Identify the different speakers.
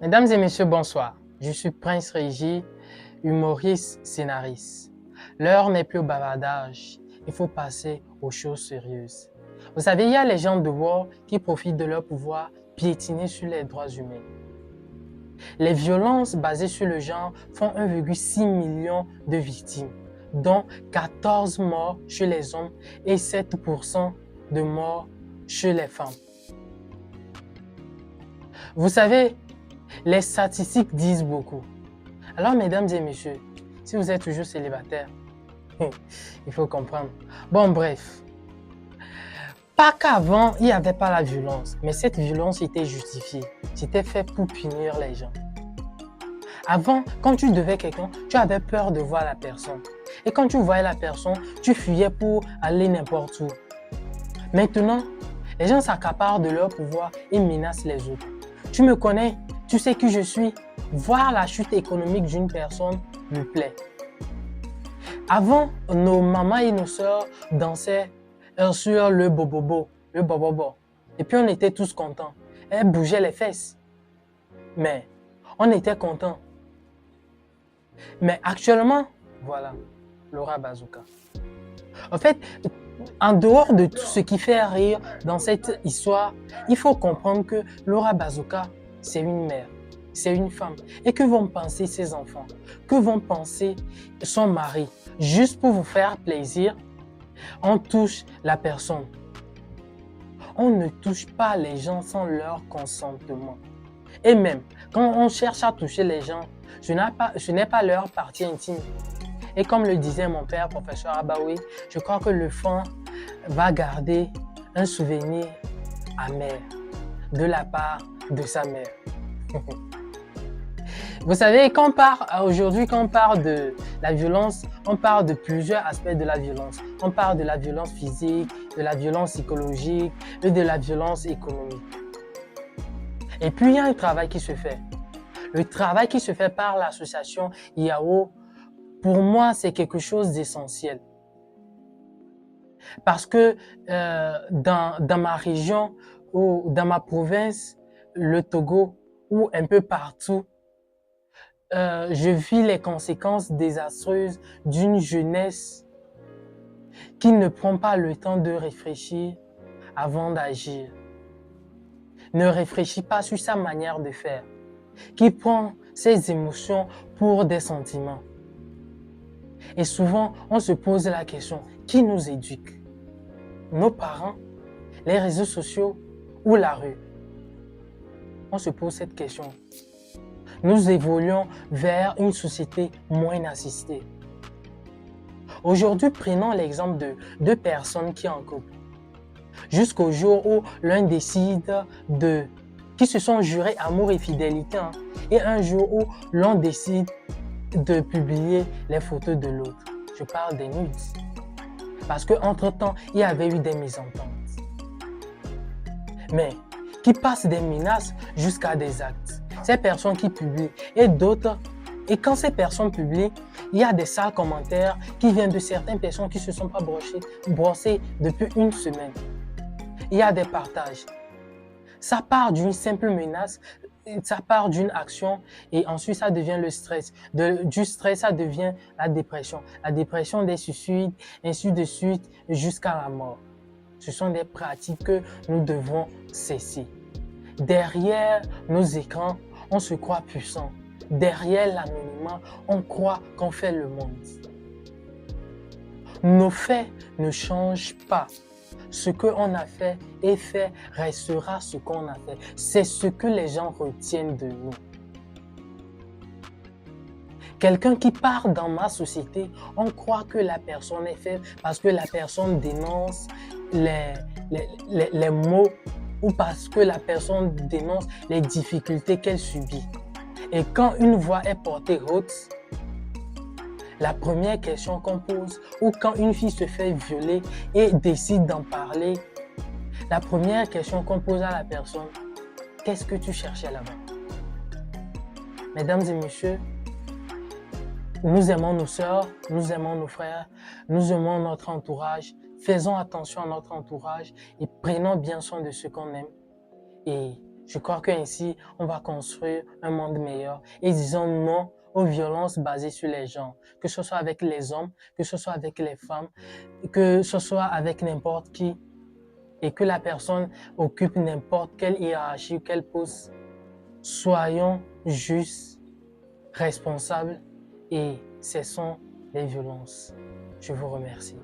Speaker 1: Mesdames et messieurs, bonsoir. Je suis Prince Régis, humoriste, scénariste. L'heure n'est plus au bavardage, il faut passer aux choses sérieuses. Vous savez, il y a les gens de war qui profitent de leur pouvoir piétiner sur les droits humains. Les violences basées sur le genre font 1,6 million de victimes, dont 14 morts chez les hommes et 7% de morts chez les femmes. Vous savez, les statistiques disent beaucoup. Alors, mesdames et messieurs, si vous êtes toujours célibataire, il faut comprendre. Bon, bref. Pas qu'avant, il n'y avait pas la violence, mais cette violence était justifiée. C'était fait pour punir les gens. Avant, quand tu devais quelqu'un, tu avais peur de voir la personne. Et quand tu voyais la personne, tu fuyais pour aller n'importe où. Maintenant, les gens s'accaparent de leur pouvoir et menacent les autres. Tu me connais, tu sais qui je suis. Voir la chute économique d'une personne me plaît. Avant, nos mamans et nos sœurs dansaient sur le bobobo, le bobobo. Et puis on était tous contents. Elles bougeaient les fesses. Mais on était contents. Mais actuellement, voilà, Laura Bazooka. En fait, en dehors de tout ce qui fait rire dans cette histoire, il faut comprendre que Laura Bazooka, c'est une mère, c'est une femme. Et que vont penser ses enfants? Que vont penser son mari? Juste pour vous faire plaisir, on touche la personne. On ne touche pas les gens sans leur consentement. Et même, quand on cherche à toucher les gens, ce n'est pas leur partie intime. Et comme le disait mon père, professeur Abaoui, je crois que le fan va garder un souvenir amer de la part de sa mère. Vous savez, aujourd'hui, quand on parle de la violence, on parle de plusieurs aspects de la violence. On parle de la violence physique, de la violence psychologique et de la violence économique. Et puis, il y a un travail qui se fait. Le travail qui se fait par l'association IAO, pour moi, c'est quelque chose d'essentiel. Parce que dans ma région ou dans ma province, le Togo, ou un peu partout, je vis les conséquences désastreuses d'une jeunesse qui ne prend pas le temps de réfléchir avant d'agir. Ne réfléchit pas sur sa manière de faire, qui prend ses émotions pour des sentiments. Et souvent, on se pose la question, qui nous éduque? Nos parents, les réseaux sociaux ou la rue? On se pose cette question. Nous évoluons vers une société moins assistée. Aujourd'hui, prenons l'exemple de deux personnes qui sont en couple. Jusqu'au jour où l'un décide qui se sont jurés amour et fidélité, et un jour où l'un décide de publier les photos de l'autre. Je parle des nudes. Parce qu'entre-temps, il y avait eu des mésententes. Mais qui passent des menaces jusqu'à des actes. Ces personnes qui publient et d'autres. Et quand ces personnes publient, il y a des sales commentaires qui viennent de certaines personnes qui ne se sont pas brossées depuis une semaine. Il y a des partages. Ça part d'une simple menace, ça part d'une action et ensuite ça devient le stress. Du stress, ça devient la dépression. La dépression des suicides, ainsi de suite jusqu'à la mort. Ce sont des pratiques que nous devons cesser. Derrière nos écrans, on se croit puissant. Derrière l'anonymat, on croit qu'on fait le monde. Nos faits ne changent pas. Ce qu'on a fait et fait restera ce qu'on a fait. C'est ce que les gens retiennent de nous. Quelqu'un qui part dans ma société, on croit que la personne est faible parce que la personne dénonce les mots ou parce que la personne dénonce les difficultés qu'elle subit. Et quand une voix est portée haute, la première question qu'on pose, ou quand une fille se fait violer et décide d'en parler, la première question qu'on pose à la personne, qu'est-ce que tu cherchais là-bas? Mesdames et messieurs, nous aimons nos sœurs, nous aimons nos frères, nous aimons notre entourage, faisons attention à notre entourage et prenons bien soin de ce qu'on aime. Et Je crois qu'ainsi, on va construire un monde meilleur et disons non aux violences basées sur les genres, que ce soit avec les hommes, que ce soit avec les femmes, que ce soit avec n'importe qui et que la personne occupe n'importe quelle hiérarchie ou quel poste. Soyons justes, responsables et cessons les violences. Je vous remercie.